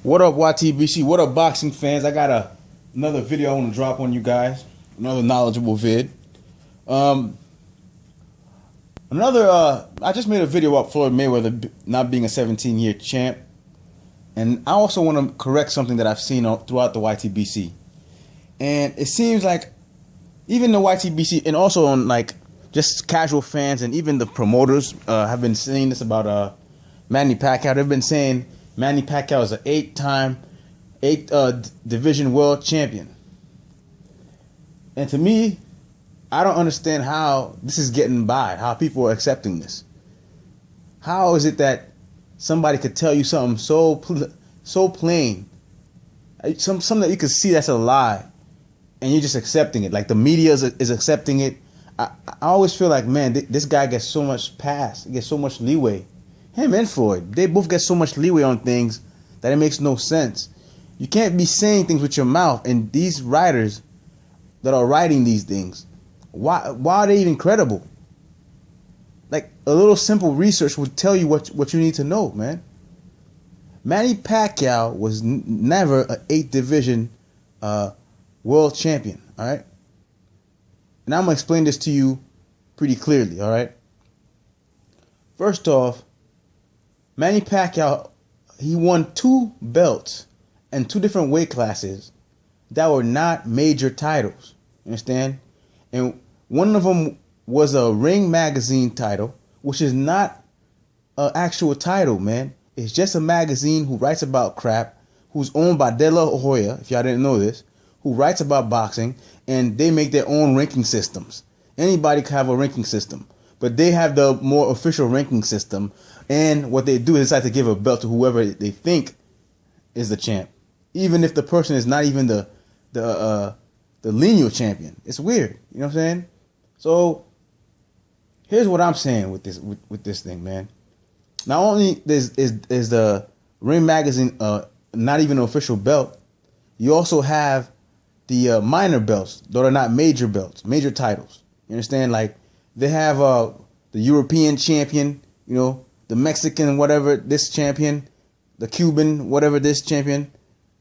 What up, YTBC? What up, boxing fans? I got another video I want to drop on you guys. Another knowledgeable vid. Um, I just made a video about Floyd Mayweather not being a 17-year champ, and I also want to correct something that I've seen throughout the YTBC. And it seems like even the YTBC and also on like just casual fans and even the promoters have been saying this about Manny Pacquiao. They've been saying Manny Pacquiao is an eight division world champion. And to me, I don't understand how this is getting by, how people are accepting this. How is it that somebody could tell you something so plain, something that you could see that's a lie, and you're just accepting it? Like the media is accepting it. I always feel like, man, this guy gets so much pass, he gets so much leeway. Him and Floyd, they both get so much leeway on things that it makes no sense. You can't be saying things with your mouth, and these writers that are writing these things, why are they even credible? Like a little simple research would tell you what you need to know, man. Manny Pacquiao was never an 8th division world champion, all right? And I'm going to explain this to you pretty clearly, all right? First off, Manny Pacquiao, he won 2 belts and 2 different weight classes that were not major titles. You understand? And one of them was a Ring magazine title, which is not an actual title, man. It's just a magazine who writes about crap, who's owned by De La Hoya, if y'all didn't know this, who writes about boxing, and they make their own ranking systems. Anybody can have a ranking system, but they have the more official ranking system. And what they do is decide to give a belt to whoever they think is the champ, even if the person is not even the lineal champion. It's weird, you know what I'm saying? So here's what I'm saying with this thing, man. Not only is the Ring magazine not even an official belt, you also have the minor belts that are not major belts, major titles. You understand? Like they have the European champion, you know, the Mexican whatever this champion, the Cuban whatever this champion,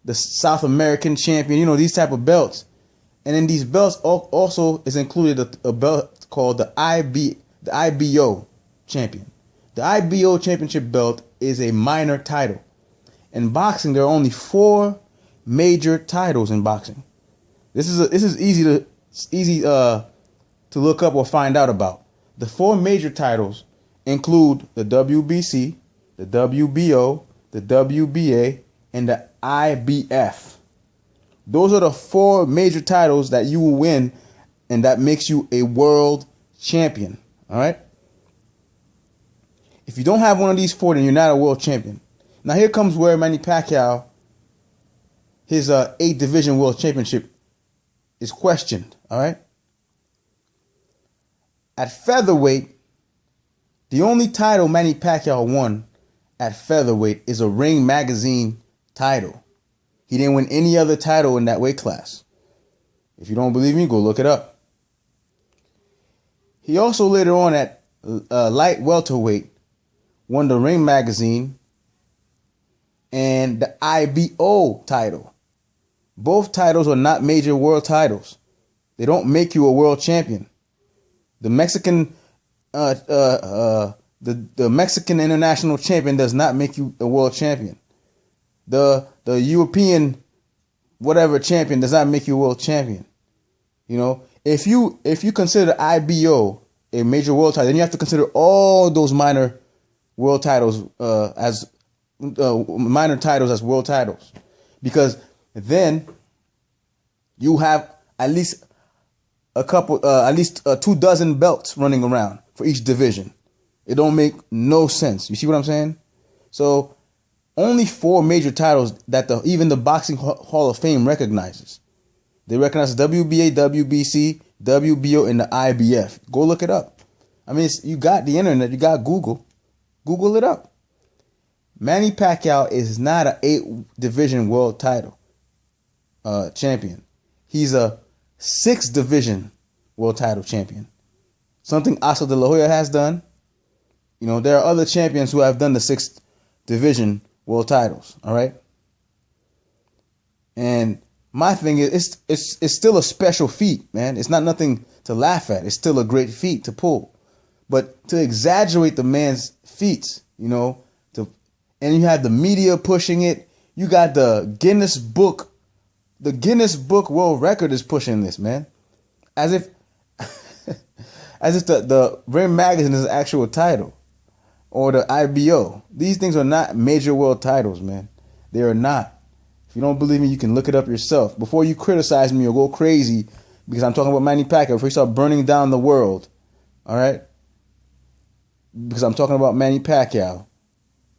the South American champion, you know, these type of belts. And in these belts also is included a belt called the IBO champion. The IBO championship belt is a minor title. In boxing, there are only 4 major titles in boxing. This is easy to look up or find out about. The 4 major titles include the WBC, the WBO, the WBA, and the IBF. Those are the 4 major titles that you will win, and that makes you a world champion. All right? If you don't have one of these 4, then you're not a world champion. Now here comes where Manny Pacquiao, his 8th division world championship is questioned. All right? At featherweight, the only title Manny Pacquiao won at featherweight is a Ring magazine title. He didn't win any other title in that weight class. If you don't believe me, go look it up. He also later on at light welterweight won the Ring magazine and the IBO title. Both titles are not major world titles. They don't make you a world champion. The Mexican the Mexican international champion does not make you a world champion. The European whatever champion does not make you a world champion. You know, if you consider IBO a major world title, then you have to consider all those minor world titles as minor titles as world titles, because then you have at least a couple, at least 24 belts running around for each division. It don't make no sense. You see what I'm saying? So only 4 major titles that even the Boxing Hall of Fame recognizes. They recognize the WBA, WBC, WBO, and the IBF. Go look it up. I mean, you got the internet. You got Google. Google it up. Manny Pacquiao is not an 8th division world title champion. He's a 6th division world title champion. Something Oscar De La Hoya has done. You know, there are other champions who have done the 6th division world titles. All right. And my thing is, it's still a special feat, man. It's not nothing to laugh at. It's still a great feat to pull. But to exaggerate the man's feats, you know, and you have the media pushing it. You got the Guinness Book World Record is pushing this, man. As if the Ring Magazine is an actual title. Or the IBO. These things are not major world titles, man. They are not. If you don't believe me, you can look it up yourself. Before you criticize me or go crazy because I'm talking about Manny Pacquiao, before you start burning down the world, all right? Because I'm talking about Manny Pacquiao,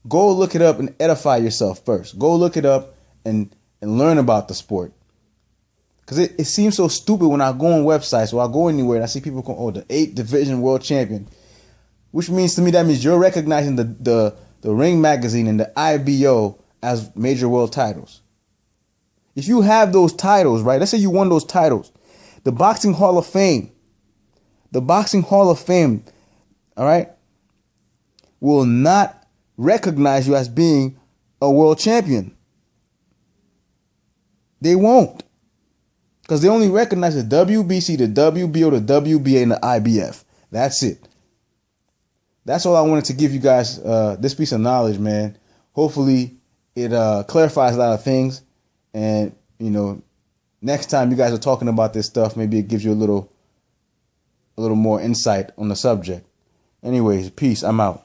go look it up and edify yourself first. Go look it up and learn about the sport. Because it seems so stupid when I go on websites or I go anywhere and I see people go, oh, the 8th division world champion. Which means to me, that means you're recognizing the Ring Magazine and the IBO as major world titles. If you have those titles, right? Let's say you won those titles. The Boxing Hall of Fame, all right, will not recognize you as being a world champion. They won't. Because they only recognize the WBC, the WBO, the WBA, and the IBF. That's it. That's all I wanted to give you guys, this piece of knowledge, man. Hopefully it clarifies a lot of things. And, you know, next time you guys are talking about this stuff, maybe it gives you a little more insight on the subject. Anyways, peace. I'm out.